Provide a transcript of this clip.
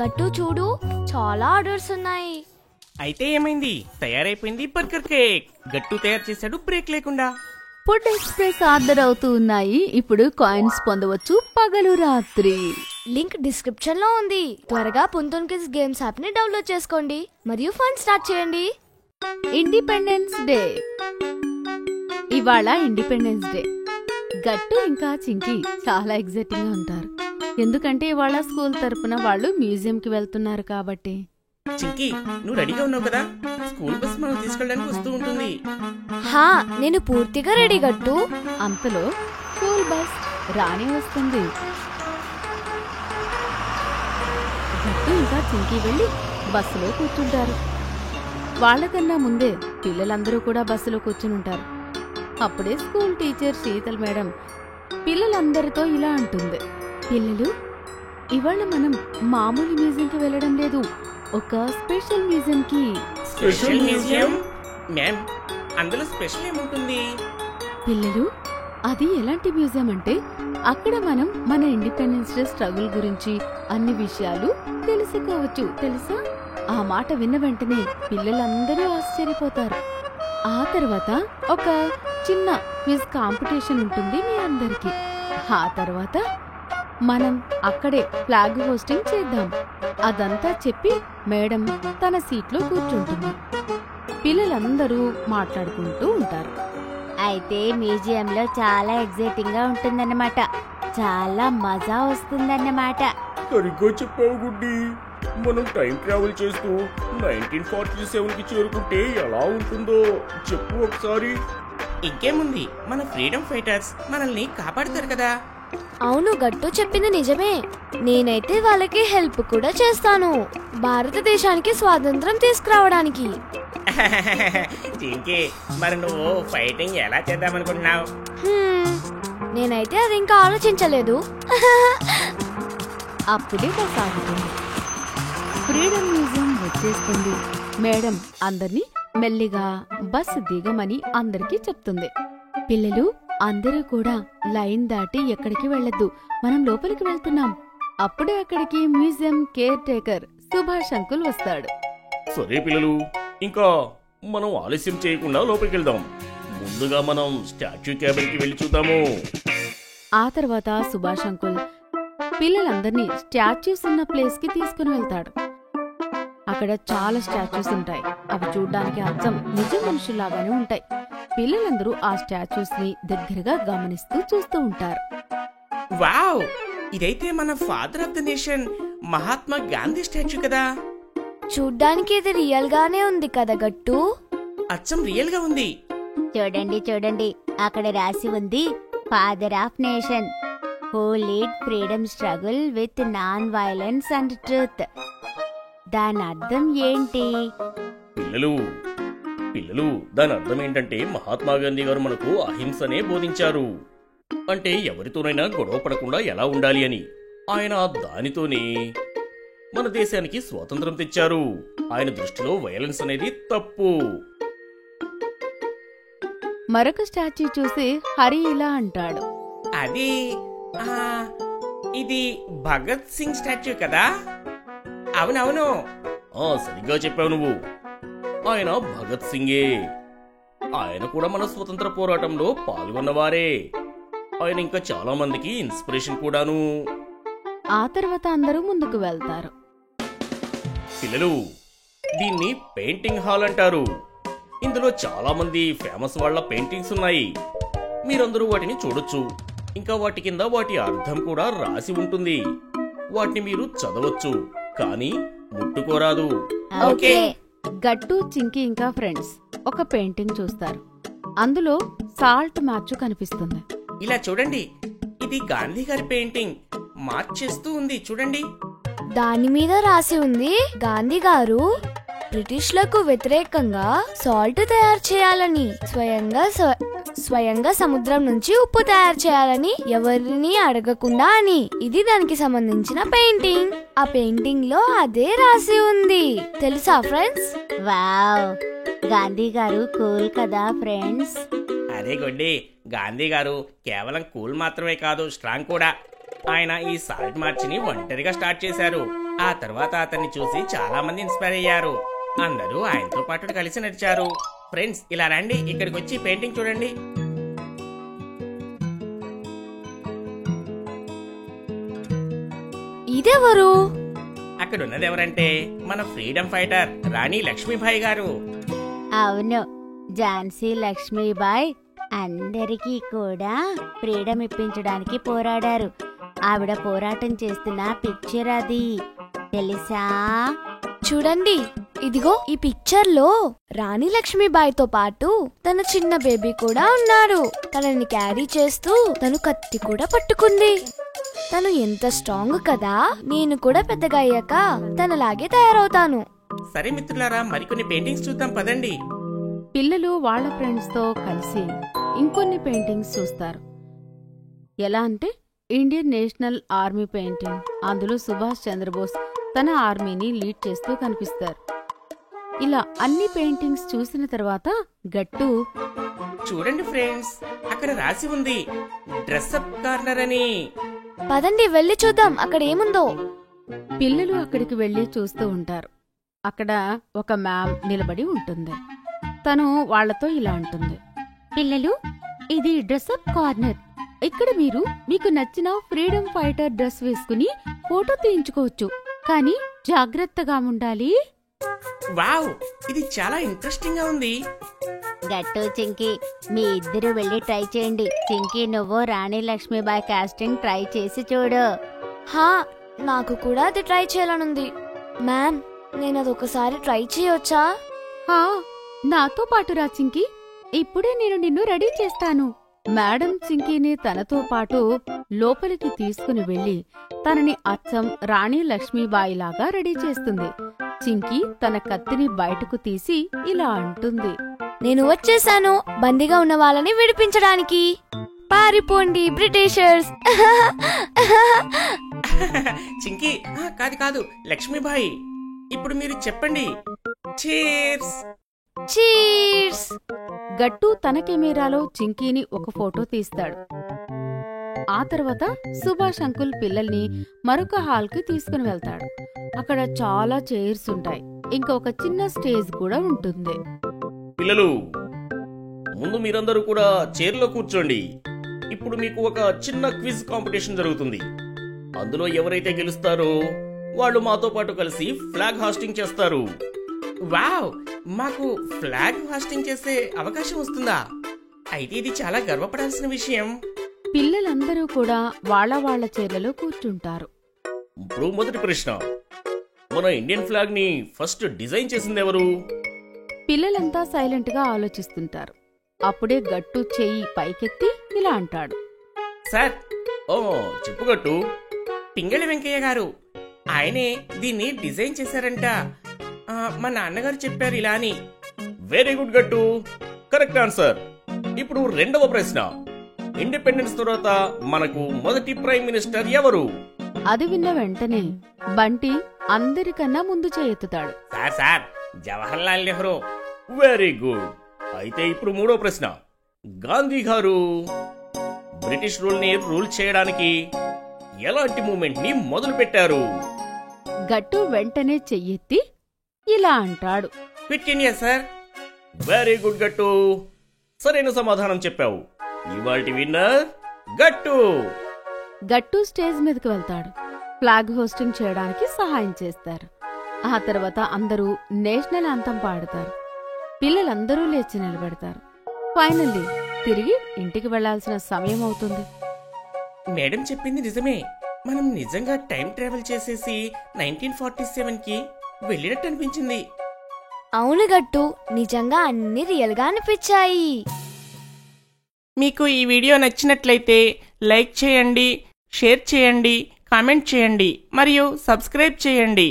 గట్టు చూడు, చాలా ఆర్డర్స్ ఉన్నాయి. అయితే ఏమైంది? తయారైపోయింది బర్గర్ కేక్. గట్టు తయారు చేశాడు బ్రేక్ లేకుండా. ఫుడ్ ఎక్స్ప్రెస్ ఆర్డర్ అవుతూ ఉన్నాయి. ఇప్పుడు కాయిన్స్ పొందవచ్చు పగలు రాత్రి. లింక్ డిస్క్రిప్షన్ లో ఉంది. త్వరగా పుంతోన్ కిడ్స్ గేమ్స్ యాప్ ని డౌన్లోడ్ చేసుకోండి మరియు ఫన్ స్టార్ట్ చేయండి. Independence day. ఇవాళ ఇండిపెండెన్స్ డే. గట్టు ఇంకా చింకి చాలా ఎగ్జైటింగ్ గా ఉంటారు. ఎందుకంటే ఇవాళ స్కూల్ తరపున వాళ్ళు మ్యూజియం కి వెళ్తున్నారు కాబట్టి. చింకి, నువ్వు రెడీగా ఉన్నావు కదా? స్కూల్ బస్ మనం తీసుకెళ్ళడానికి వస్తూ ఉంటుంది. హా, నేను పూర్తిగా రెడీ గట్టు. అంతలో స్కూల్ బస్ రాని వస్తుంది. గట్టు ఇంకా చింకి వెళ్లి బస్సులో కూర్చుంటారు. వాళ్ళకన్నా ముందే పిల్లలందరూ కూడా బస్సులో కూర్చుని ఉంటారు. అప్పుడే స్కూల్ టీచర్ శీతల్ మేడం పిల్లలందరితో ఇలా అంటుంది. పిల్లలు, ఇవాళ మనం మామూలు మ్యూజియంకి వెళ్ళడం లేదు, ఒక స్పెషల్ మ్యూజియంకి. Special museum? మ్యామ్, అందులో స్పెషల్ ఏముంటుంది? పిల్లలు, అది ఎలాంటి మ్యూజియం అంటే అక్కడ మనం మన ఇండిపెండెన్స్ డే స్ట్రగుల్ గురించి అన్ని విషయాలు తెలుసుకోవచ్చు. తెలుసా? ఆ మాట విన్న వెంటనే పిల్లలందరూ ఆశ్చర్యపోతారు. ఆ తర్వాత ఒక చిన్న క్విజ్ కాంపిటీషన్ ఉంటుంది మీ అందరికి. ఆ తర్వాత మనం అక్కడే ఫ్లాగ్ హోస్టింగ్ చేద్దాం. అదంతా చెప్పి మేడం తన సీట్లో కూర్చుంటుంది. పిల్లలందరూ మాట్లాడుకుంటూ ఉంటారు. అయితే మ్యూజియంలో చాలా ఎగ్జైటింగ్ గా ఉంటుందన్నమాట. చాలా మజా వస్తుందన్నమాట. సరిగ్గా చెప్పావు గుడ్డి. మనం టైం ట్రావెల్ చేస్తూ 1947కి చేరుకుంటే ఎలా ఉంటుందో చెప్పు ఒకసారి. ఇంకేముంది, మన ఫ్రీడమ్ ఫైటర్స్ మనల్ని కాపాడతారు కదా. అవును, గట్టు చెప్పింది నిజమే. నేనైతే వాళ్ళకి హెల్ప్ కూడా చేస్తాను, భారతదేశానికి స్వాతంత్రం తీసుకురావడానికి. చింకి, మరి నువ్వు ఫైటింగ్ ఎలా చేద్దామనుకుంటున్నావు? నేనైతే అది ఇంకా ఆలోచించలేదు. అప్పుడే బస్ ఆగుతుంది. ఫ్రీడమ్ మ్యూజియం వచ్చేస్తుంది. మేడం అందర్నీ మెల్లిగా బస్సు దిగమని అందరికీ చెప్తుంది. పిల్లలు అందరూ కూడా లైన్ దాటి ఎక్కడికి వెళ్ళొద్దు, మనం లోపలికి వెళ్తున్నాం. అప్పుడే అక్కడికి museum care taker Subhash uncle వస్తాడు. సరే పిల్లలు, ఇంకా మనం ఆలస్యం చేయకుండా లోపలికి వెళ్దాం. ముందుగా మనం స్టాచ్యూ క్యాబిన్కి వెళ్ళి చూద్దాము. ఆ తర్వాత సుభాష్ అంకుల్ పిల్లలందర్నీ స్టాచ్యూస్ ఉన్న ప్లేస్ కి తీసుకుని వెళ్తాడు. అక్కడ చాలా స్టాచ్యూస్ ఉంటాయి. అవి చూడ్డానికి అచ్చం నిజ మనుషుల్లాగానే ఉంటాయి. పిల్లలందరూ ఆ స్టాచ్యూస్ ని దగ్గరగా గమనిస్తూ చూస్తూ ఉంటారు. వావ్, ఇదైతే మన father of the nation Mahatma Gandhi statue కదా. చూడ్డానికి ఇది రియల్ గానే ఉంది కదా గట్టు? అచ్చం రియల్ గా ఉంది. చూడండి చూడండి, అక్కడ రాసి ఉంది, father of nation who lead freedom struggle with non violence and truth. దాని అర్థం ఏంటి? పిల్లలు దాని అర్థం ఏంటంటే మహాత్మా గాంధీ గారు మనకు అహింసనే బోధించారు. అంటే ఎవరితోనైనా గొడవ పడకుండా ఎలా ఉండాలి అని. ఆయన దానితోనే మన దేశానికి స్వాతంత్రం తెచ్చారు. ఆయన దృష్టిలో వైలెన్స్ అనేది తప్పు. మరొక స్టాచ్యూ చూసి హరి ఇలా అంటాడు. అది ఇది భగత్ సింగ్ స్టాచ్యూ కదా? అవునవును. సరిగ్గా చెప్పావు నువ్వు. ఆయన భగత్ సింగే. ఆయన కూడా మన స్వతంత్ర పోరాటంలో పాల్గొన్నవారే. ఆయన ఇంకా చాలా మందికి ఇన్స్పిరేషన్ కూడాను. ఆ తర్వాత అందరూ ముందుకు వెళ్తారు. పిల్లలు, దీన్ని పెయింటింగ్ హాల్ అంటారు. ఇందులో చాలా మంది ఫేమస్ వాళ్ళ పెయింటింగ్స్ ఉన్నాయి. మీరందరూ వాటిని చూడొచ్చు. ఇంకా వాటి కింద వాటి అర్థం కూడా రాసి ఉంటుంది. వాటిని మీరు చదవచ్చు, కానీ ముట్టుకోరాదు. ఓకే. గట్టు, చింకి ఇంకా ఫ్రెండ్స్ ఒక పెయింటింగ్ చూస్తారు. అందులో సాల్ట్ మార్చు కనిపిస్తుంది. ఇలా చూడండి, ఇది గాంధీ గారి పెయింటింగ్. మార్చ్ చేస్తూ ఉంది చూడండి. దాని మీద రాసి ఉంది, గాంధీ గారు బ్రిటిష్లకు వ్యతిరేకంగా సాల్ట్ తయారు చేయాలని, స్వయంగా సముద్రం నుంచి ఉప్పు తయారు చేయాలని, ఎవరిని అడగకుండా అని. ఇది దానికి సంబంధించిన పెయింటింగ్. ఆ పెయింటింగ్ లో అదే రాసి ఉంది. తెలుసా ఫ్రెండ్స్? వావ్, గాంధీ గారు కూల్ కదా ఫ్రెండ్స్. అదే గొడ్డి, గాంధీ గారు కేవలం కూల్ మాత్రమే కాదు, స్ట్రాంగ్ కూడా. ఆయన ఈ సాల్ట్ మార్చిని ఒంటరిగా స్టార్ట్ చేశారు. ఆ తర్వాత అతన్ని చూసి చాలా మంది ఇన్స్పైర్ అయ్యారు. అందరూ ఆయనతో పాటు కలిసి నడిచారు. ఫ్రెండ్స్, ఇలా రండి, ఇక్కడికి వచ్చి పెయింటింగ్ చూడండి. ఇదెవరు? అక్కడ ఉన్నది ఎవరంటే మన ఫ్రీడమ్ ఫైటర్ రాణి లక్ష్మీబాయి గారు. అవును, ఝాన్సీ లక్ష్మీబాయి అందరికీ కూడా ఫ్రీడమ్ ఇప్పించడానికి పోరాడారు. ఆవిడ పోరాటం చేస్తున్న పిక్చర్ అది, తెలుసా? చూడండి, ఇదిగో ఈ పిక్చర్ లో రాణి లక్ష్మీబాయితో పాటు తన చిన్న బేబీ కూడా ఉన్నాడు. తనని క్యారీ చేస్తూ తను కత్తి కూడా పట్టుకుంది. తను ఎంత స్ట్రాంగ్ కదా. నేను కూడా పెద్దగా అయ్యాక తనలాగే తయారవుతాను. సరే మిత్రులారా, మరికొన్ని పెయింటింగ్స్ చూద్దాం పదండి. పిల్లలు వాళ్ళ ఫ్రెండ్స్ తో కలిసి ఇంకొన్ని పెయింటింగ్స్ చూస్తారు. ఎలా అంటే ఇండియన్ నేషనల్ ఆర్మీ పెయింటింగ్. అందులో సుభాష్ చంద్రబోస్ తన ఆర్మీని లీడ్ చేస్తూ కనిపిస్తారు. ఇలా అన్ని పెయింటింగ్స్ చూసిన తర్వాత గట్టు, చూడండి ఫ్రెండ్స్, అక్కడ రాసి ఉంది డ్రెస్అప్ కార్నర్ అని. పదండి వెళ్ళి చూద్దాం అక్కడ ఏముందో. పిల్లలు అక్కడికి వెళ్లి చూస్తూ ఉంటారు. అక్కడ ఒక మ్యామ్ నిలబడి ఉంటుంది. తను వాళ్లతో ఇలా అంటుంది, పిల్లలు, ఇది డ్రెస్అప్ కార్నర్. ఇక్కడ మీరు మీకు నచ్చిన ఫ్రీడమ్ ఫైటర్ డ్రెస్ వేసుకుని ఫోటో తీయించుకోవచ్చు, కానీ జాగ్రత్తగా ఉండాలి. వావ్, ఇది చాలా ఇంట్రెస్టింగ్ గా ఉంది. గట్టు, చింకీ, మీ ఇద్దరు వెళ్ళి ట్రై చేయండి. చింకీ, నువ్వు రాణి లక్ష్మీబాయి కాస్టింగ్ ట్రై చేసి చూడు. హా, నాకు కూడా అది ట్రై చేయాలనుంది. మ్యామ్, నేను అదొకసారి ట్రై చేయొచ్చా? హా, నాతో పాటు రా చింకీ, ఇప్పుడే నేను నిన్ను రెడీ చేస్తాను. మేడం చింకీని తనతో పాటు లోపలికి తీసుకుని వెళ్లి తనని అచ్చం రాణి లక్ష్మీబాయిలాగా రెడీ చేస్తుంది. చింకీ తన కత్తిని బయటకు తీసి ఇలా అంటుంది, నేను వచ్చేసాను బందీగా ఉన్న వాళ్ళని విడిపించడానికి. పారిపోండి బ్రిటిషర్స్. చింకీ, కాదు లక్ష్మీబాయి, ఇప్పుడు మీరు చెప్పండి. చీర్స్. చీర్స్. గట్టు తన కెమెరాలో చింకీని ఒక ఫోటో తీస్తాడు. ఆ తర్వాత సుభాష్ అంకుల్ పిల్లల్ని మరొక హాల్కి తీసుకుని వెళ్తాడు. అక్కడ చాలా చైర్స్ ఉంటాయి. ఇంకా ఒక చిన్న స్టేజ్ కూడా ఉంటుంది. పిల్లలు, ముందు మీరందరూ కూడా చైర్లో కూర్చోండి. ఇప్పుడు మీకు ఒక చిన్న క్విజ్ కాంపిటీషన్ జరుగుతుంది. అందులో ఎవరైతే గెలుస్తారో వాళ్ళు మాతో పాటు కలిసి ఫ్లాగ్ హాస్టింగ్ చేస్తారు. వావ్, మాకు ఫ్లాగ్ హాస్టింగ్ చేసే అవకాశం వస్తుందా? అయితే ఇది చాలా గర్వపడాల్సిన విషయం. పిల్లలందరూ కూడా వాళ్ళ చైర్లలో కూర్చుంటారు. ఇప్పుడు మొదటి ప్రశ్న, మన ఇండియన్ ఫ్లాగ్ ని ఫస్ట్ డిజైన్ చేసింది ఎవరు? పిల్లలంతా సైలెంట్ గా ఆలోచిస్తుంటారు. అప్పుడే గట్టు చెయ్యి పైకెత్తి ఇలా అంటాడు, సార్, చెప్పుగట్టు. పింగళి వెంకయ్య గారు, ఆయనే దీన్ని డిజైన్ చేశారంట. మా నాన్నగారు చెప్పారు ఇలా అని. వెరీ గుడ్ గట్టు, కరెక్ట్ ఆన్సర్. ఇప్పుడు రెండవ ప్రశ్న, ఇండిపెండెన్స్ తర్వాత మనకు మొదటి ప్రైమ్ మినిస్టర్ ఎవరు? అది విన్న వెంటనే బంటి అందరికన్నా ముందు చేయెత్తుతాడు. Sir, Jawaharlal Nehru. Very good. అయితే ఇప్పుడు మూడో ప్రశ్న, గాంధీ గారు బ్రిటిష్ రూల్ ని రూల్ చేయడానికి ఎలాంటి మూమెంట్ ని మొదలు పెట్టారు? గట్టు వెంటనే చెయ్యెత్తి ఇలా అంటాడు, quit India sir. Very good గట్టు, సరైన సమాధానం చెప్పావు. ఇవాల్టి విన్నర్ గట్టు. గట్టు స్టేజ్ మీదకి వెళ్తాడు. ఫ్లాగ్ హోస్టింగ్ చేయడానికి సహాయం చేస్తారు. ఆ తర్వాత అందరూ నేషనల్ యాంథమ్ పాడతారు. పిల్లలందరూ లేచి నిలబడతారు. ఫైనల్లీ తిరిగి ఇంటికి వెళ్లాల్సిన సమయం అవుతుంది. మేడం చెప్పింది నిజమే. మనం నిజంగా టైం ట్రావెల్ చేసేసి 1947కి వెళ్ళినట్టు అనిపించింది. అవును గట్టు, నిజంగా అన్ని రియల్ గా అనిపించాయి. మీకు ఈ వీడియో నచ్చినట్లయితే లైక్ చేయండి, షేర్ చేయండి, కామెంట్ చేయండి మరియు సబ్స్క్రైబ్ చేయండి.